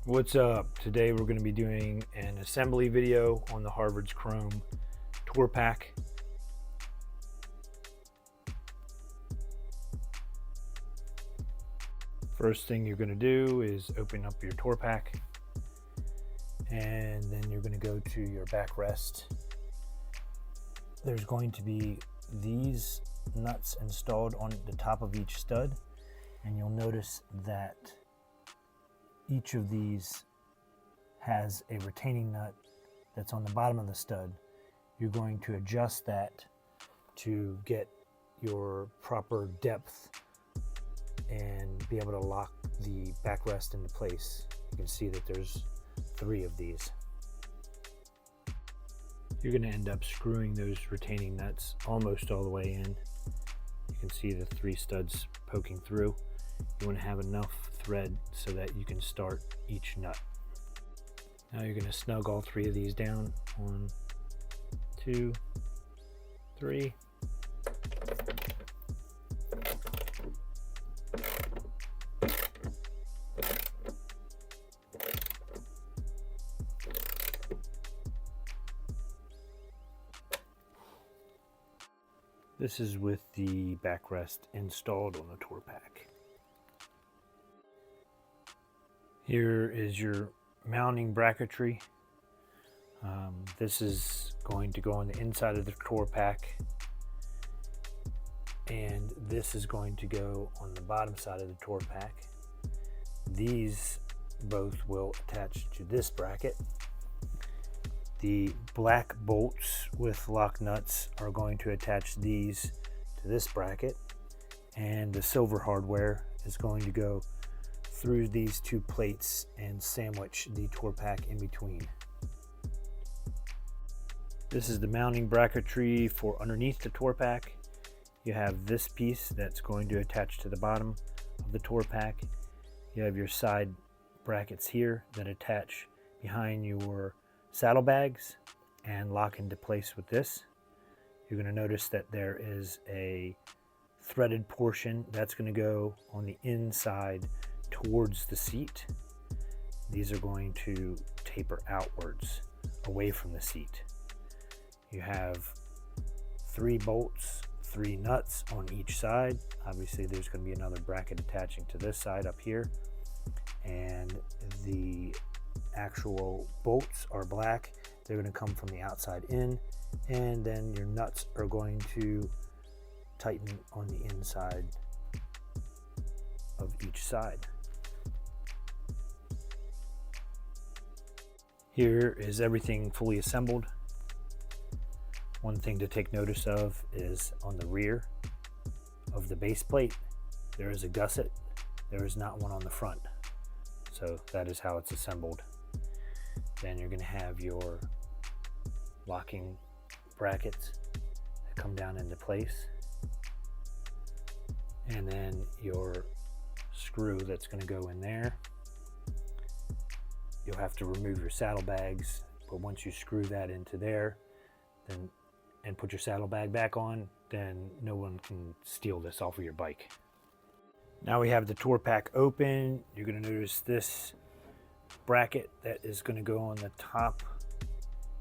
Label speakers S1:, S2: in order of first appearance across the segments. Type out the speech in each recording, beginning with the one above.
S1: What's up? Today we're going to be doing an assembly video on the Harvard's Chrome Tour Pack. First thing you're going to do is open up your Tour Pack, and then you're going to go to your backrest. There's going to be these nuts installed on the top of each stud, and you'll notice that each of these has a retaining nut that's on the bottom of the stud. You're going to adjust that to get your proper depth and be able to lock the backrest into place. You can see that there's 3 of these. You're going to end up screwing those retaining nuts almost all the way in. You can see the 3 studs poking through. You want to have enough thread so that you can start each nut. Now you're going to snug all 3 of these down. 1, 2, 3. This is with the backrest installed on the Tour Pack. Here is your mounting bracketry. This is going to go on the inside of the Tour Pack, and this is going to go on the bottom side of the Tour Pack. These both will attach to this bracket. The black bolts with lock nuts are going to attach these to this bracket, and the silver hardware is going to go through these 2 plates and sandwich the Tour Pack in between. This is the mounting bracketry for underneath the Tour Pack. You have this piece that's going to attach to the bottom of the Tour Pack. You have your side brackets here that attach behind your saddlebags and lock into place with this. You're going to notice that there is a threaded portion that's going to go on the inside towards the seat. These are going to taper outwards away from the seat. You have 3 bolts, 3 nuts on each side. Obviously there's going to be another bracket attaching to this side up here, and the actual bolts are black. They're going to come from the outside in, and then your nuts are going to tighten on the inside of each side. Here is everything fully assembled. One thing to take notice of is on the rear of the base plate, there is a gusset. There is not one on the front. So that is how it's assembled. Then you're going to have your locking brackets that come down into place, and then your screw that's going to go in there. You'll have to remove your saddlebags, but once you screw that into there and put your saddlebag back on, then no one can steal this off of your bike. Now we have the Tour Pack open. You're going to notice this bracket that is going to go on the top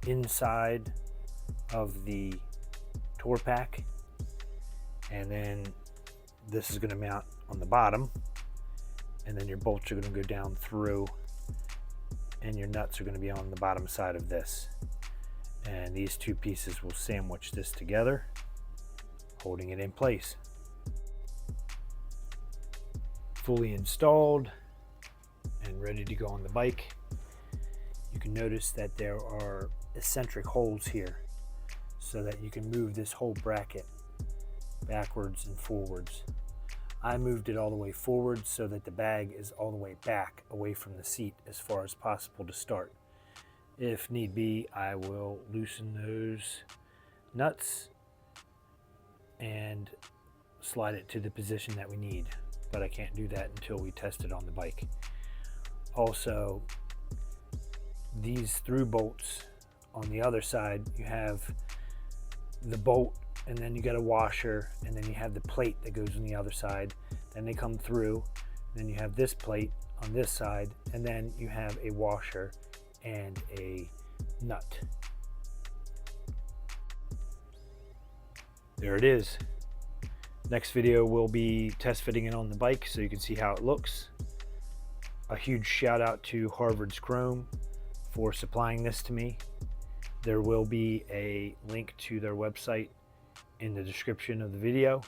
S1: inside of the Tour Pack, and then this is going to mount on the bottom, and then your bolts are going to go down through, and your nuts are going to be on the bottom side of this, and these 2 pieces will sandwich this together, holding it in place. Fully installed and ready to go on the bike. You can notice that there are eccentric holes here so that you can move this whole bracket backwards and forwards. I moved it all the way forward so that the bag is all the way back away from the seat as far as possible to start. If need be, I will loosen those nuts and slide it to the position that we need, but I can't do that until we test it on the bike. Also, these through bolts on the other side, you have the bolt, and then you got a washer, and then you have the plate that goes on the other side. Then they come through, then you have this plate on this side, and then you have a washer and a nut. There it is. Next video will be test fitting it on the bike so you can see how it looks. A huge shout out to Harvard's Chrome for supplying this to me. There will be a link to their website in the description of the video.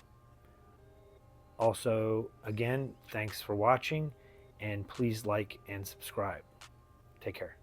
S1: Also, again, thanks for watching, and please like and subscribe. Take care.